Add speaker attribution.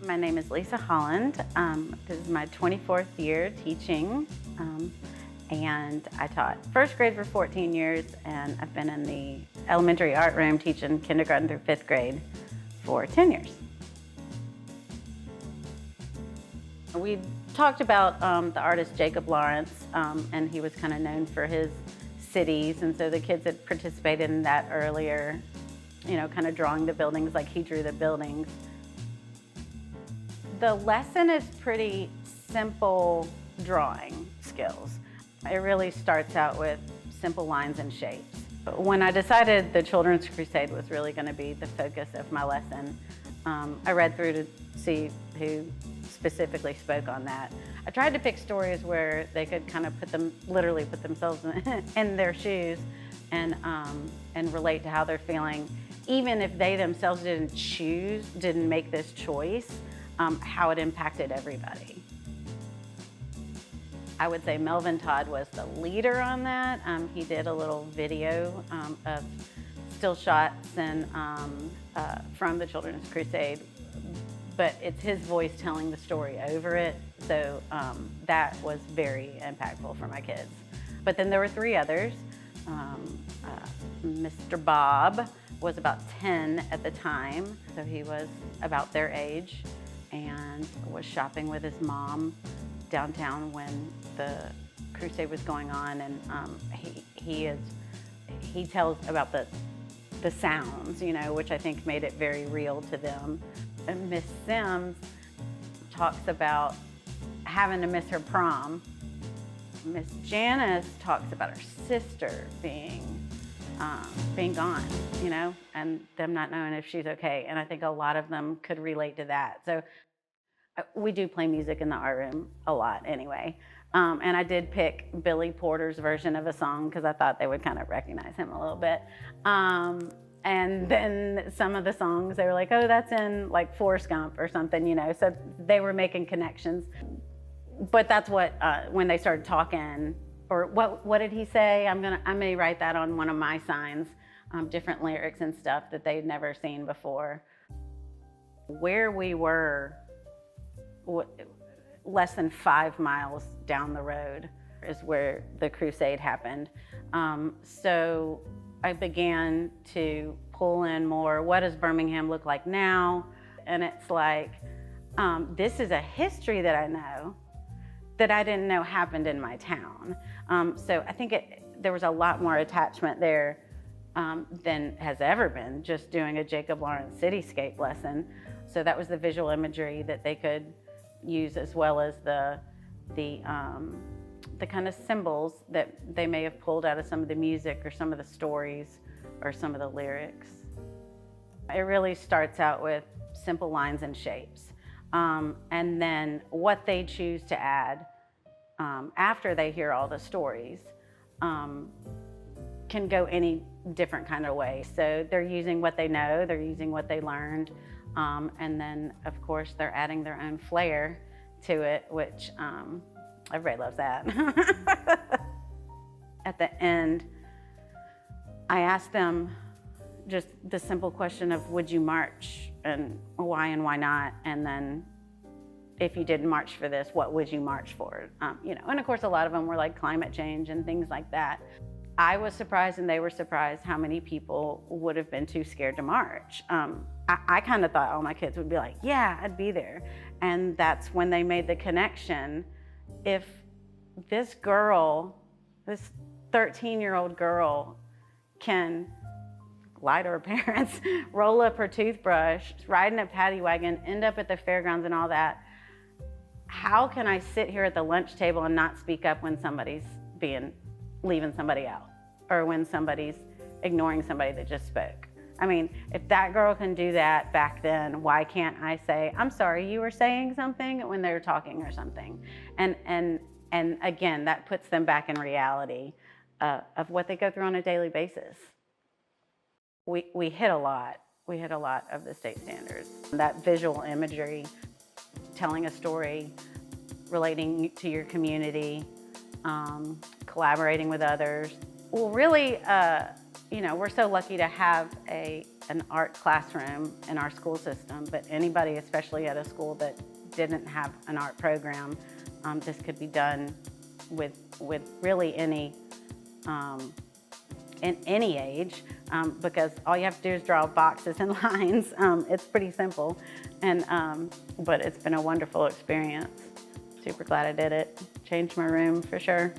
Speaker 1: My name is Lisa Holland. This is my 24th year teaching, and I taught first grade for 14 years, and I've been in the elementary art room teaching kindergarten through 5th grade for 10 years. We talked about the artist Jacob Lawrence, and he was kind of known for his cities, and so the kids had participated in that earlier, kind of drawing the buildings like he drew the buildings. The lesson is pretty simple drawing skills. It really starts out with simple lines and shapes. But when I decided the Children's Crusade was really going to be the focus of my lesson, I read through to see who specifically spoke on that. I tried to pick stories where they could kind of literally put themselves in their shoes and relate to how they're feeling, even if they themselves didn't make this choice, how it impacted everybody. I would say Melvin Todd was the leader on that. He did a little video of still shots and from the Children's Crusade, but it's his voice telling the story over it. So that was very impactful for my kids. But then there were 3 others. Mr. Bob was about 10 at the time, so he was about their age and was shopping with his mom downtown when the crusade was going on, and he tells about the sounds, which I think made it very real to them. And Miss Sims talks about having to miss her prom. Miss Janice talks about her sister being gone, and them not knowing if she's okay. And I think a lot of them could relate to that. So we do play music in the art room a lot anyway. And I did pick Billy Porter's version of a song because I thought they would kind of recognize him a little bit. And then some of the songs, they were like, oh, that's in like Forrest Gump or something, so they were making connections. But that's what, when they started talking, or what did he say? I may write that on one of my signs, different lyrics and stuff that they'd never seen before. Where we were, less than 5 miles down the road is where the crusade happened. So I began to pull in more, what does Birmingham look like now? And it's like, this is a history that I know that I didn't know happened in my town. So I think there was a lot more attachment there than has ever been just doing a Jacob Lawrence cityscape lesson. So that was the visual imagery that they could use, as well as the kind of symbols that they may have pulled out of some of the music or some of the stories or some of the lyrics. It really starts out with simple lines and shapes. And then what they choose to add after they hear all the stories can go any different kind of way. So they're using what they know, they're using what they learned, and then of course they're adding their own flair to it, which everybody loves that. At the end, I asked them just the simple question of, would you march, and why not? And then if you didn't march for this, what would you march for? And of course a lot of them were like climate change and things like that. I was surprised and they were surprised how many people would have been too scared to march. I kind of thought all my kids would be like, yeah, I'd be there. And that's when they made the connection. If this girl, this 13-year-old girl, can lie to her parents, roll up her toothbrush, ride in a paddy wagon, end up at the fairgrounds and all that, how can I sit here at the lunch table and not speak up when somebody's leaving somebody out, or when somebody's ignoring somebody that just spoke? I mean, if that girl can do that back then, why can't I say, I'm sorry, you were saying something, when they were talking or something? And again, that puts them back in reality of what they go through on a daily basis. We hit a lot. We hit a lot of the state standards. That visual imagery, telling a story, relating to your community, collaborating with others. Well, really, we're so lucky to have a an art classroom in our school system, but anybody, especially at a school that didn't have an art program, this could be done with really any in any age, because all you have to do is draw boxes and lines. It's pretty simple, and but it's been a wonderful experience. Super glad I did it. Changed my room for sure.